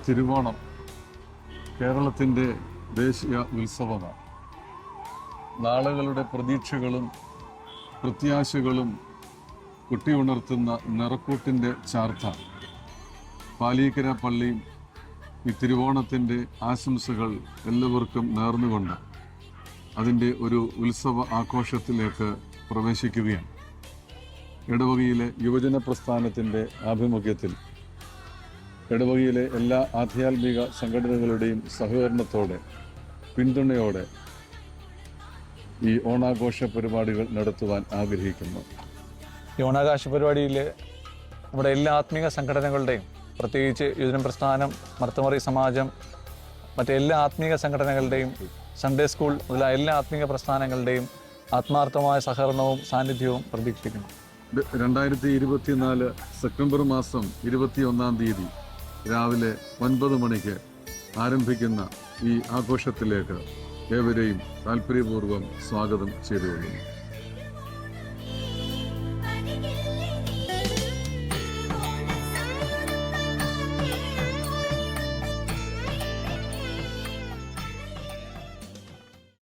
തിരുവോണം കേരളത്തിൻ്റെ ദേശീയ ഉത്സവമാണ്. നാളുകളുടെ പ്രതീക്ഷകളും പ്രത്യാശകളും കുട്ടിയുണർത്തുന്ന നിറക്കൂട്ടിൻ്റെ ചാർത്ത. പാലീക്കര പള്ളിയും ഈ തിരുവോണത്തിൻ്റെ ആശംസകൾ എല്ലാവർക്കും നേർന്നുകൊണ്ട് അതിൻ്റെ ഒരു ഉത്സവ ആഘോഷത്തിലേക്ക് പ്രവേശിക്കുകയാണ്. ഇടവകയിലെ യുവജന പ്രസ്ഥാനത്തിൻ്റെ ആഭിമുഖ്യത്തിൽ ഇടവകയിലെ എല്ലാ ആധ്യാത്മിക സംഘടനകളുടെയും സഹകരണത്തോടെ പിന്തുണയോടെ ഈ ഓണാഘോഷ പരിപാടികൾ നടത്തുവാൻ ആഗ്രഹിക്കുന്നു. ഈ ഓണാഘോഷ പരിപാടിയിൽ നമ്മുടെ എല്ലാ ആത്മീക സംഘടനകളുടെയും, പ്രത്യേകിച്ച് യുവജന പ്രസ്ഥാനം, മർത്തമറി സമാജം, മറ്റെല്ലാ ആത്മീക സംഘടനകളുടെയും, സൺഡേ സ്കൂൾ മുതലായ എല്ലാ ആത്മീക പ്രസ്ഥാനങ്ങളുടെയും ആത്മാർത്ഥമായ സഹകരണവും സാന്നിധ്യവും പ്രതീക്ഷിക്കുന്നു. 2024 സെപ്റ്റംബർ മാസം 21 രാവിലെ 9 മണിക്ക് ആരംഭിക്കുന്ന ഈ ആഘോഷത്തിലേക്ക് ഏവരെയും താല്പര്യപൂർവ്വം സ്വാഗതം ചെയ്തുകൊള്ളുന്നു.